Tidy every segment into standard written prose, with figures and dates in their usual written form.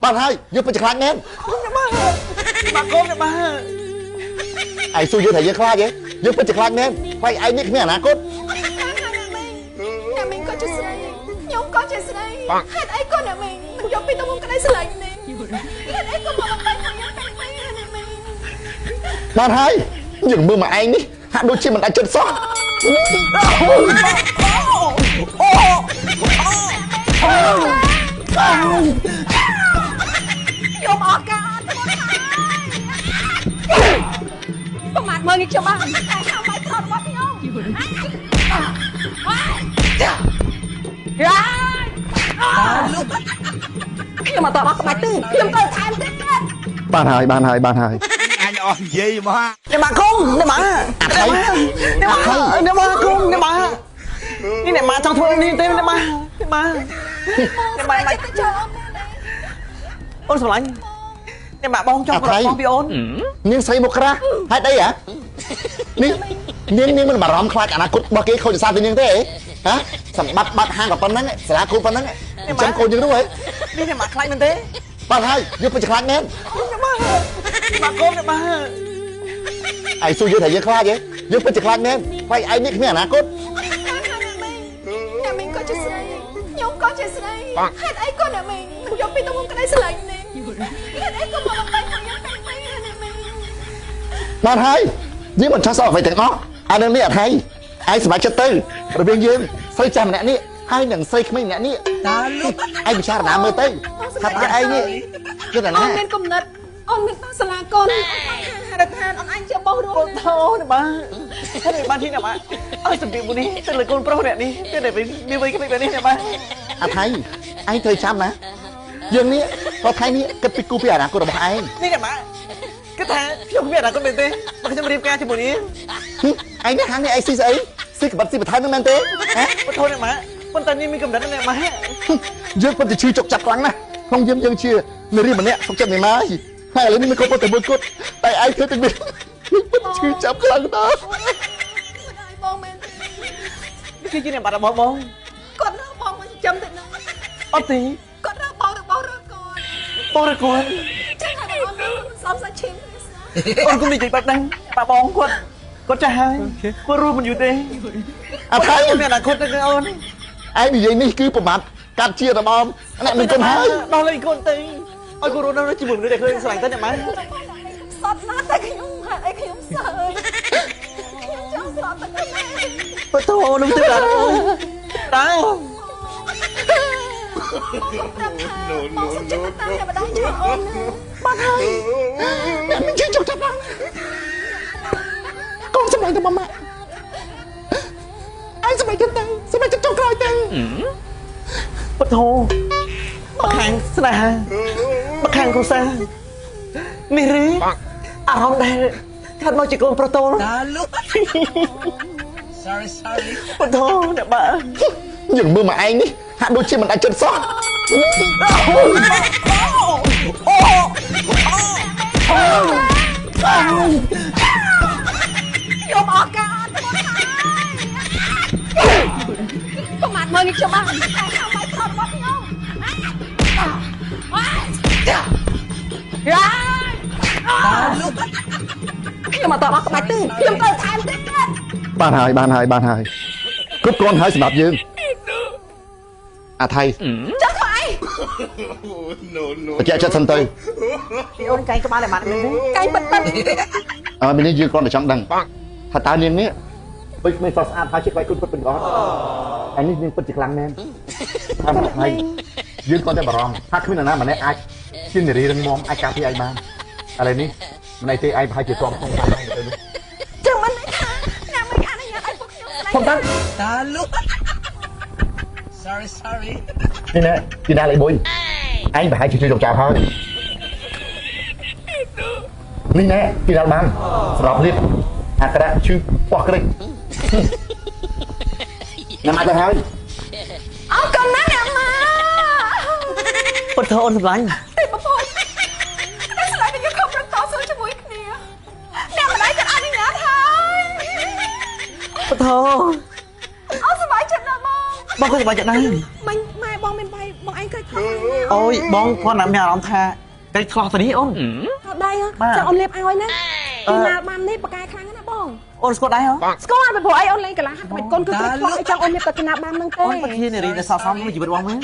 bạn hai dương phải chặt lạnh nén bà con này bà ai xui dương thầy dương khai vậy dương phải chặt lạnh nén quay ai biết cái nào cốt nhà mình có chuyện gì nhóm có chuyện gì hết ấy con nhà mình giống bị tao muốn cái đấy sẽ lạnh này hết ấy con mà bay thằng nhóm canh bay này mình bạn hai dừng mưa mà anh đi hạ đôi chim mình đã chân sót nhóm ở cảประมาทเมื่อกี้ชาวบ้านแต่ทำไมทำวะพี่น้องพี่มาต่อรักกับไอ้ตื้อพี่มาต่อแทนเต้น bạn hai anh on gì mà nè bà cung nè bà thấy nè bà cung nè bàนี่เนี่ยมาtrong thôn đi tên nè bà nè bà nè bà mày ôn sủng lạnh nè bà bong trong bong bị ôn នាងស្រីមកក្រាស់ហេតុអីហ៎នាងមិនបារម្ភខ្លាចអនាគតរបស់គេខូចសារទៅនាងទេហ៎សម្បត្តិបាត់ហាងក៏ប៉ុណ្្នឹងសាលាគ្រូប៉ុណ្្នឹងចាំកូនយើងនោះហ៎ นี่เนี่ยมาខ្លាចមែនទេ បាទហើយយើងពិតជាខ្លាចមែន bà cung nè bà ឯងសួរយើងថាយើងខ្លាចទេយើងពិតជាខ្លាចមែនខ្លាចឯងនេះគ្មានអនាគត nhà mình có chuyện gì nhóm có chuyện gì hết ấy con nhà mình giống bị tao muốn cái đấy sẽ lạnh này hết ấy con mà bay thằng nhóm canh bay này mình បាទហើយយើងមិនឆោះសោះអ្វីទាំងអស់អានឹងនេះអត់ហើយឯងសម្រាប់ចិត្តទៅរបៀងយើងស្រីចាំម្នាក់នេះហើយនឹងស្រីក្មេងម្នាក់នេះឯងពិចារណាមើលទៅថាតើឯងនេះយល់តែណា អូនមានគំនិតអូនមានតាសាលាកូនហេតុថាអូនអញជាបោះរួម con thô nè bà thế này ban thi nè bà ơi chuẩn bị một đi tên là con pro nè đi tên này phải đi với cái việc này nè bà អត់ហើយឯងត្រូវចាំណាយើងនេះគាត់ថ្ងៃនេះគិតពីគូពីអនាគតរបស់ឯង นี่nè bà cái thà phiêu không biết là con bên tê bà cứ cho đi ca cho một đi ឯងនេះខាងនេះឯងស៊ីស្អីស៊ីក្បិតស៊ីបន្ថែមនឹងមែនទេហ៎ con thô nè bà con tân nhiên mình cầm đất nè bà យើងពិតជាឈឺចុកចាប់ខ្លាំងណាស់ក្នុងយើងជានារីម្នាក់សុខចិត្តមិនមកហើយឥឡូវនេះមានគាត់តែមួយគត់តែឯងធ្វើតែមានឈឺចាប់ខ្លាំងណាស់ បងមែន cái gì nè bà đã bỏ bông គាត់រើបងមកចាំទៅនឹង ớt tí គាត់រើបងទៅបងរើគាត់ bông rồi con ចឹងហើយបងសំសាឈីម con cũng đi chạy bạch đăng bà bông con trai hai con ru mìnhอยู่tê អត់ហើយ con nè là con trai ơn ឯងនិយាយនេះគឺប្រមាថកាត់ជារបស់អ្នកមិនគុណហើយ đó là con tê ôi con ru nó chỉ buồn nữa để khơi sành tên nè má សតណាស់តែខ្ញុំហេតុអីខ្ញុំសើខ្ញុំចង់ស្លាប់តែខ្ញុំ ôi thô nó tức là đấy បងសុំចិត្តតាមតែម្ដងជួយអូនណាបាត់ហើយ អ្នកមិនឈឺចុកចាប់ខ្លាំងកូនសម្ដែងទៅម៉ាម៉ាឯងសម្ដែងទៅសម្ដែងចុកក្រោយទៅ bất thô bất hàng sna bất hàng cô sa mi rí à không đây thật nói chỉ con proto sorry bất thô nè bà យើងមើលមកឯងនេះហាក់ដូចជាមិនអាចចិត្តសោះ ខ្ញុំអរកាប្រមាថមើលនេះខ្ញុំបានតែខាងបាយខត់របស់ខ្ញុំខ្ញុំមកតបក្បាច់ตื้อខ្ញុំត្រូវថែមទៀត បានហើយគ្រប់គ្រាន់ហើយសម្រាប់យើងអាថៃ ចុះបាយ បញ្ជាក់ចិត្តសិនទៅ thì ôn cái ba lại mặt mình đấy កែប៉ិត មាននេះយើងគ្រាន់តែចង់ដឹងថាតើនាងនេះដូចមិនសស្អាតហើយជាក្បាច់គុណពិតមិនអត់អានេះនាងពិតជាខ្លាំងមែនតាមថ្ងៃយើងគ្រាន់តែបារម្ភថាគ្មាននរណាម្នាក់អាចជានារីរឹងមាំអាចការពារឯងបានឥឡូវនេះមិនន័យទេឯងប្រហែលជាទ្រាំក្នុងបានទៅនោះ ចឹងមិនន័យថាអ្នកមិនអនុញ្ញាតឲ្យពួកខ្ញុំស្ដី ខ្ញុំដឹង sorry នេះណែទីណាលេខ1ឯងប្រហែលជាជួយចុកចាប់ហើយនេះណែទីណាបានសម្រាប់នេះអាក្រាឈឺពោះក្រិចណាមកទៅហើយ អរគុណណាស់អ្នកម៉ា bất thô ôn sập lạnh ទេបងប្អូនតែស្លាប់យើងខំប្រឹងតស៊ូជាមួយគ្នាអ្នកម្ដាយក៏អនុញ្ញាតហើយ bất thô អត់សុបាយចិត្តណាស់បង bao có sập lạnh trận này មិញម៉ែបងមានបាយបងឯងឃើញ ôi bong con làm nhà làm tha cái thọ tao đi ôn អត់ដៃចាំអូនលាបឲ្យណាពីណាបាននេះបកាយខ្លាំងណាបង ôn squat đáy hả ស្គាល់ពីព្រោះអីអូនលេងកន្លះហាត់ក្បាច់កូនគឺត្រូវខ្លោះអីចង់អូនលាបតែពីណាបានហ្នឹងទេ ôn bắt thiên này đi để sao xong mới chỉ biết bong mấy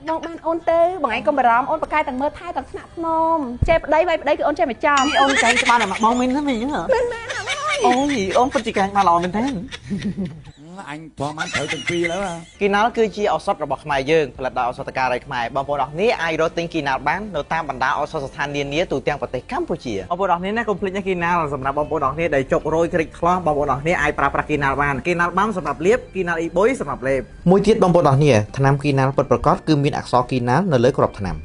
បងបានអូនទេបងឯងកុំបារម្ភអូនបកាយទាំងមើលថែទាំងថ្នាក់ភ្នំចេះប្តីវាយប្តីគឺអូនចេះមកចំ ôn canh cho ba này mặc bong mình thế mình hả មែនមែនហ៎បង ôi ôn phân chỉ canh mà lò mình thế anh Phong anh thử từng pi nữa mà គីណាល់គឺជាឱសថរបស់ខ្មែរយើងផលិតដោយឱសថការីខ្មែរបងប្អូនអរគ្នាអាចរកទិញគីណាល់បាននៅតាមបណ្ដាឱសថស្ថាននានាទូទាំងប្រទេសកម្ពុជាបងប្អូនអរគ្នាណាកុំភ្លេចណាគីណាល់សម្រាប់បងប្អូនអរគ្នាដែលចុករយគ្រិចខ្លោះបងប្អូនអរគ្នាអាចប្រើប្រាស់គីណាល់បានគីណាល់បាំសម្រាប់លាបគីណាល់អ៊ីបុយសម្រាប់លេបមួយទៀតបងប្អូនអរគ្នាថ្នាំគីណាល់ពិតប្រាកដគឺមានអក្សរគីណាល់នៅលើគ្រាប់ថ្នាំ